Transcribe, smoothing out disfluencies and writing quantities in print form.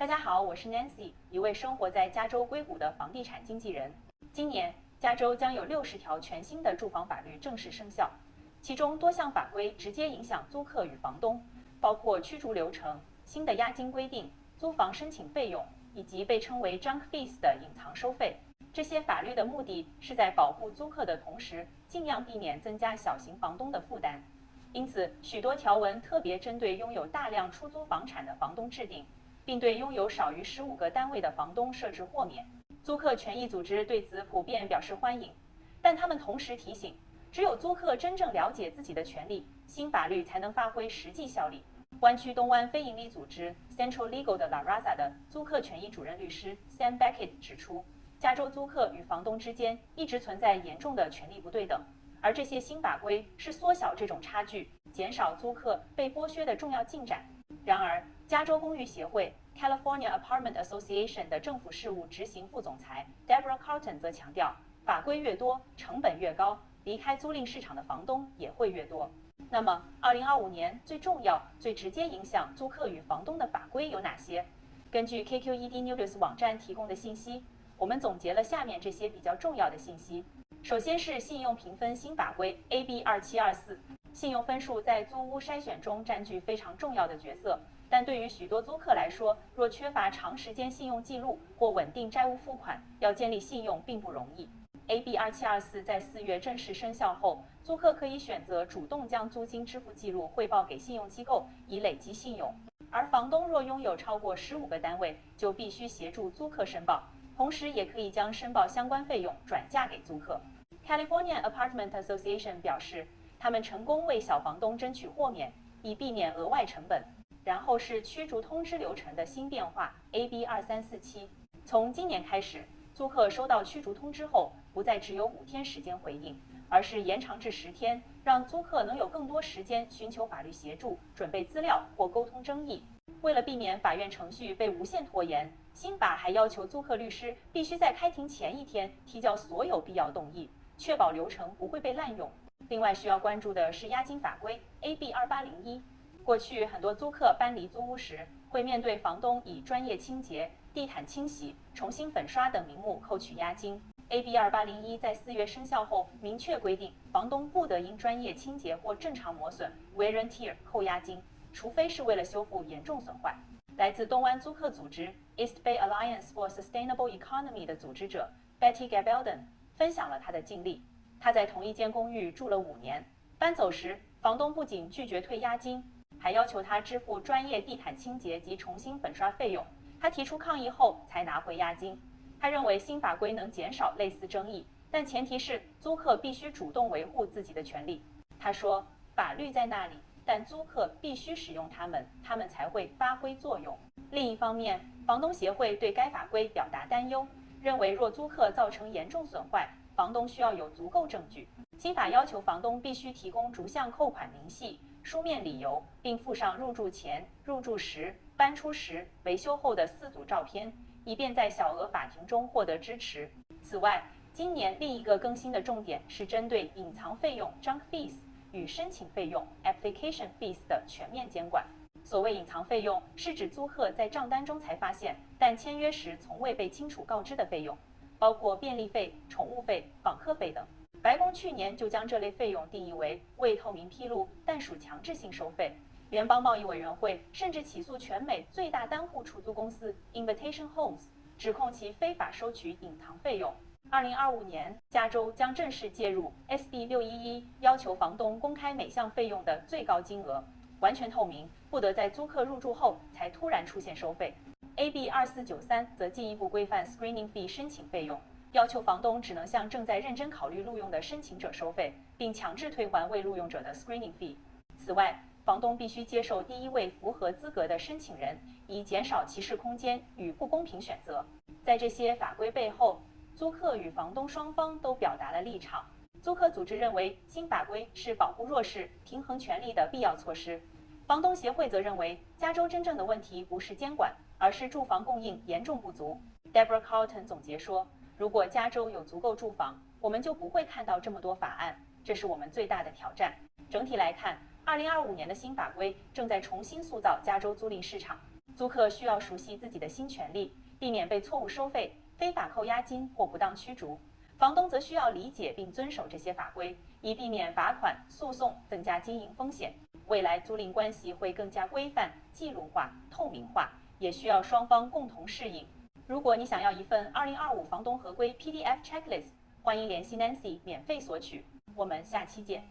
大家好，我是 Nancy，一位生活在加州硅谷的房地产经纪人。今年，加州将有60条全新的住房法律正式生效，其中多项法规直接影响租客与房东，包括驱逐流程、新的押金规定、租房申请费用，以及被称为 junk fees 的隐藏收费。这些法律的目的是在保护租客的同时，尽量避免增加小型房东的负担。因此，许多条文特别针对拥有大量出租房产的房东制定，并对拥有少于15个单位的房东设置豁免。租客权益组织对此普遍表示欢迎，但他们同时提醒，只有租客真正了解自己的权利，新法律才能发挥实际效力。湾区东湾非营利组织 Central Legal 的 La Raza 的租客权益主任律师 Sam Beckett 指出，加州租客与房东之间一直存在严重的权利不对等，而这些新法规是缩小这种差距，减少租客被剥削的重要进展。然而，加州公寓协会 California Apartment Association 的政府事务执行副总裁 Deborah Carlton 则强调，法规越多，成本越高，离开租赁市场的房东也会越多。那么，2025年最重要、最直接影响租客与房东的法规有哪些？根据 KQED News 网站提供的信息，我们总结了下面这些比较重要的信息。首先是信用评分新法规 AB 2724，信用分数在租屋筛选中占据非常重要的角色，但对于许多租客来说，若缺乏长时间信用记录或稳定债务付款，要建立信用并不容易。AB 2724在4月正式生效后，租客可以选择主动将租金支付记录汇报给信用机构，以累积信用。而房东若拥有超过15个单位，就必须协助租客申报，同时也可以将申报相关费用转嫁给租客。California Apartment Association 表示，他们成功为小房东争取豁免，以避免额外成本。然后是驱逐通知流程的新变化 AB 2347，从今年开始，租客收到驱逐通知后，不再只有5天时间回应，而是延长至10天，让租客能有更多时间寻求法律协助、准备资料或沟通争议。为了避免法院程序被无限拖延，新法还要求租客律师必须在开庭前1天提交所有必要动议，确保流程不会被滥用。另外需要关注的是押金法规 AB 2801。过去很多租客搬离租屋时，会面对房东以专业清洁、地毯清洗、重新粉刷等名目扣取押金。AB 2801在4月生效后，明确规定，房东不得因专业清洁或正常磨损 wear and tear 扣押金，除非是为了修复严重损坏。来自东湾租客组织 East Bay Alliance for Sustainable Economy 的组织者 Betty Gabaldon 分享了她的经历。她在同一间公寓住了5年，搬走时，房东不仅拒绝退押金，还要求他支付专业地毯清洁及重新粉刷费用。他提出抗议后才拿回押金。他认为新法规能减少类似争议，但前提是租客必须主动维护自己的权利。他说，法律在那里，但租客必须使用它们，它们才会发挥作用。另一方面，房东协会对该法规表达担忧，认为若租客造成严重损坏，房东需要有足够证据。新法要求房东必须提供逐项扣款明细、书面理由，并附上入住前、入住时、搬出时、维修后的4组照片，以便在小额法庭中获得支持。此外，今年另一个更新的重点是针对隐藏费用 junk fees 与申请费用 application fees 的全面监管。所谓隐藏费用，是指租客在账单中才发现，但签约时从未被清楚告知的费用，包括便利费、宠物费、访客费等。白宫去年就将这类费用定义为未透明披露，但属强制性收费。联邦贸易委员会甚至起诉全美最大单户出租公司 Invitation Homes， 指控其非法收取隐藏费用。2025年，加州将正式介入 SB 611，要求房东公开每项费用的最高金额，完全透明，不得在租客入住后才突然出现收费。AB 2493则进一步规范 screening fee 申请费用，要求房东只能向正在认真考虑录用的申请者收费，并强制退还未录用者的 screening fee。此外，房东必须接受第一位符合资格的申请人，以减少歧视空间与不公平选择。在这些法规背后，租客与房东双方都表达了立场。租客组织认为新法规是保护弱势、平衡权利的必要措施。房东协会则认为，加州真正的问题不是监管，而是住房供应严重不足。Deborah Carlton 总结说，如果加州有足够住房，我们就不会看到这么多法案，这是我们最大的挑战。整体来看，2025年的新法规正在重新塑造加州租赁市场。租客需要熟悉自己的新权利，避免被错误收费、非法扣押金或不当驱逐。房东则需要理解并遵守这些法规，以避免罚款、诉讼，增加经营风险。未来租赁关系会更加规范、记录化、透明化，也需要双方共同适应。如果你想要一份2025房东合规 PDF checklist，欢迎联系 Nancy 免费索取。我们下期见。